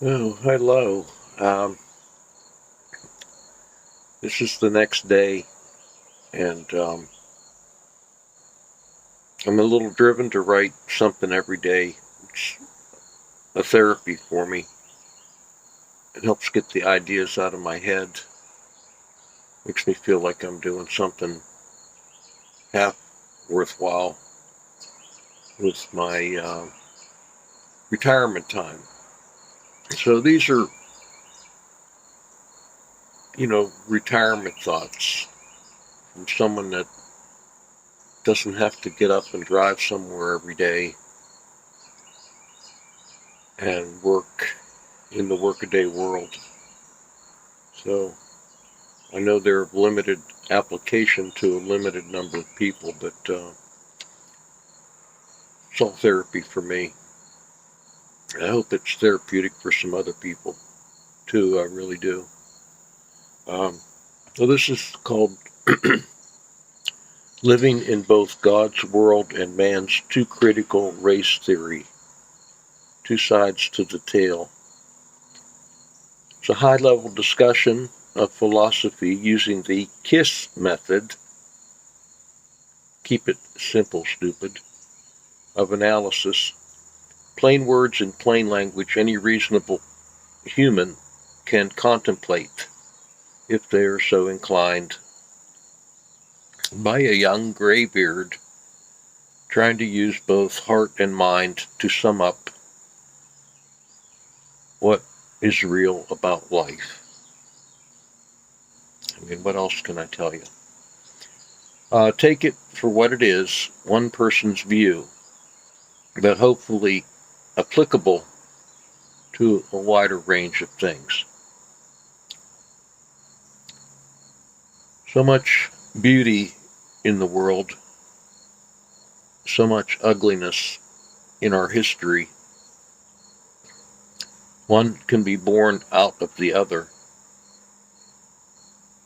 Oh, hello. Um, this is the next day, and I'm a little driven to write something every day. It's a therapy for me. It helps get the ideas out of my head. Makes me feel like I'm doing something half worthwhile with my retirement time. So these are, retirement thoughts from someone that doesn't have to get up and drive somewhere every day and work in the workaday world. So I know they're of limited application to a limited number of people, but it's all therapy for me. I hope it's therapeutic for some other people too. I really do. So this is called Living in Both God's World and Man's Too Critical Race Theory. Two sides to the tale. It's a high-level discussion of philosophy using the KISS method, keep it simple, stupid, of analysis. Plain words in plain language any reasonable human can contemplate, if they are so inclined, by a young graybeard trying to use both heart and mind to sum up what is real about life. I mean, what else can I tell you? Take it for what it is, one person's view, but hopefully applicable to a wider range of things. So much beauty in the world, so much ugliness in our history. One can be born out of the other,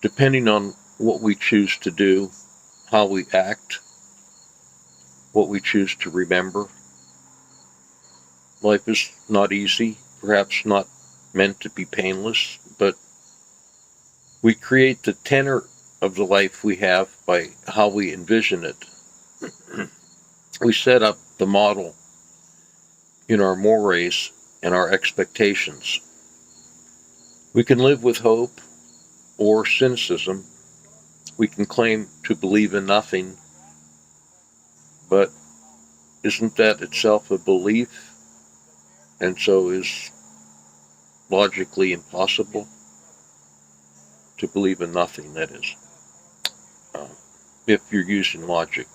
depending on what we choose to do, how we act, what we choose to remember. Life is not easy, perhaps not meant to be painless, but we create the tenor of the life we have by how we envision it. We set up the model in our mores and our expectations. We can live with hope or cynicism. We can claim to believe in nothing, but isn't that itself a belief, and so is logically impossible to believe in nothing, that is, if you're using logic.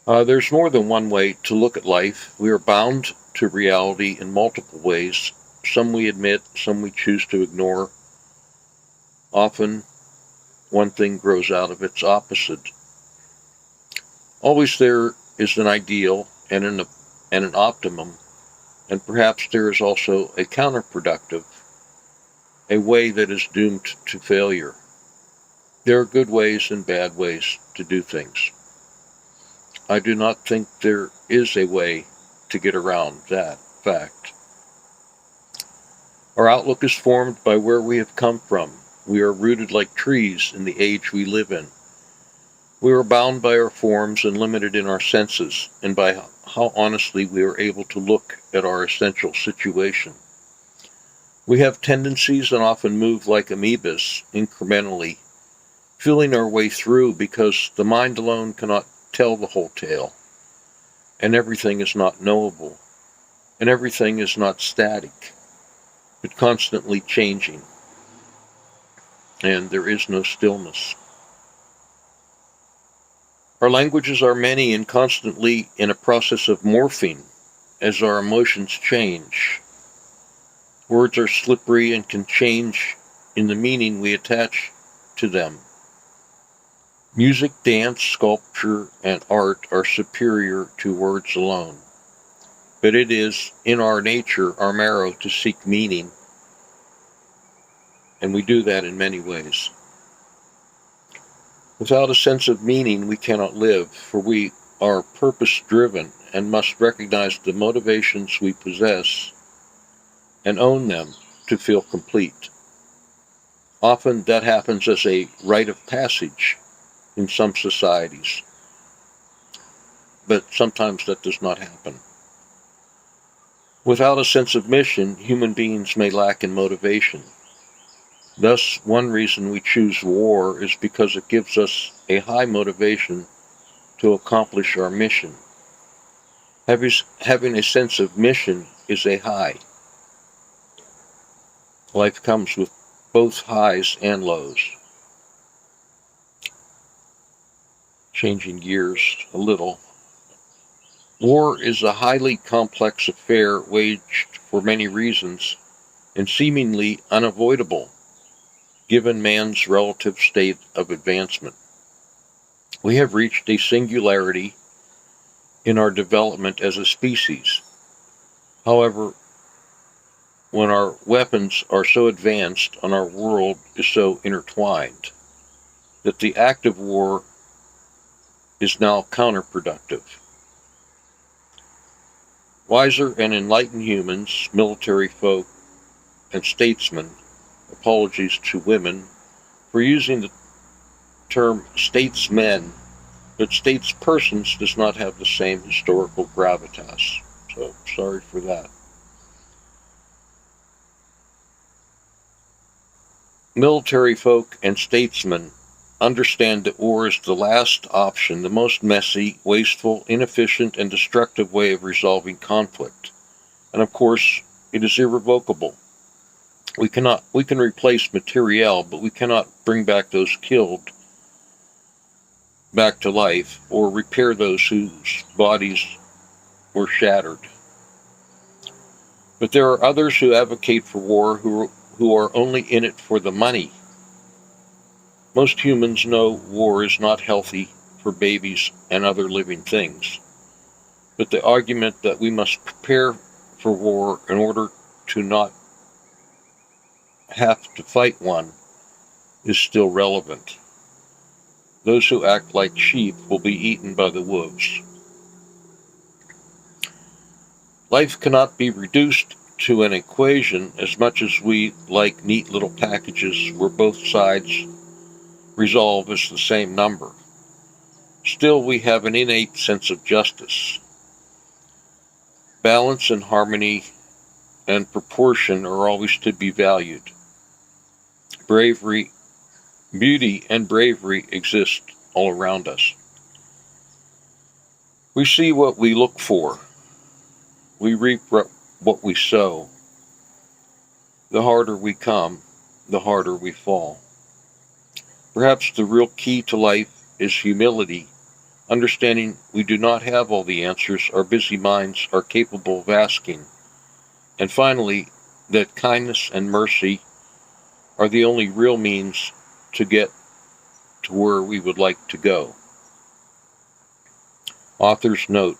There's more than one way to look at life. We are bound to reality in multiple ways. Some we admit, some we choose to ignore. Often, one thing grows out of its opposite. Always there is an ideal and an optimum, and perhaps there is also a counterproductive, a way that is doomed to failure. There are good ways and bad ways to do things. I do not think there is a way to get around that fact. Our outlook is formed by where we have come from. We are rooted like trees in the age we live in. We are bound by our forms and limited in our senses, and by how honestly we are able to look at our essential situation. We have tendencies and often move like amoebas, incrementally, feeling our way through because the mind alone cannot tell the whole tale, and everything is not knowable, and everything is not static, but constantly changing, and there is no stillness. Our languages are many and constantly in a process of morphing as our emotions change. Words are slippery and can change in the meaning we attach to them. Music, dance, sculpture, and art are superior to words alone. But it is in our nature, our marrow, to seek meaning, and we do that in many ways. Without a sense of meaning, we cannot live, for we are purpose-driven and must recognize the motivations we possess and own them to feel complete. Often that happens as a rite of passage in some societies, but sometimes that does not happen. Without a sense of mission, human beings may lack in motivation. Thus, one reason we choose war is because it gives us a high motivation to accomplish our mission. Having a sense of mission is a high. Life comes with both highs and lows. Changing gears a little. War is a highly complex affair waged for many reasons and seemingly unavoidable, given man's relative state of advancement. We have reached a singularity in our development as a species. However, when our weapons are so advanced and our world is so intertwined, that the act of war is now counterproductive. Wiser and enlightened humans, military folk, and statesmen, apologies to women for using the term statesmen, but statespersons does not have the same historical gravitas. So, sorry for that. Military folk and statesmen understand that war is the last option, the most messy, wasteful, inefficient, and destructive way of resolving conflict. And of course, it is irrevocable. We can replace materiel, but we cannot bring back those killed back to life or repair those whose bodies were shattered. But there are others who advocate for war who are only in it for the money. Most humans know war is not healthy for babies and other living things. But the argument that we must prepare for war in order to not have to fight one is still relevant. Those who act like sheep will be eaten by the wolves. Life cannot be reduced to an equation as much as we like neat little packages where both sides resolve as the same number. Still, we have an innate sense of justice. Balance and harmony and proportion are always to be valued. Beauty and bravery exist all around us. We see what we look for. We reap what we sow. The harder we come, the harder we fall. Perhaps the real key to life is humility, understanding we do not have all the answers our busy minds are capable of asking. And finally, that kindness and mercy are the only real means to get to where we would like to go. Author's note: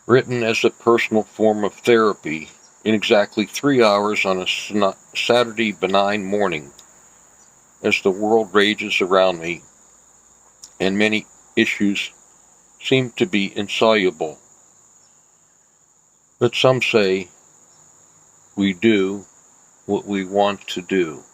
written as a personal form of therapy in exactly 3 hours on a Saturday benign morning, as the world rages around me and many issues seem to be insoluble. But some say we do what we want to do.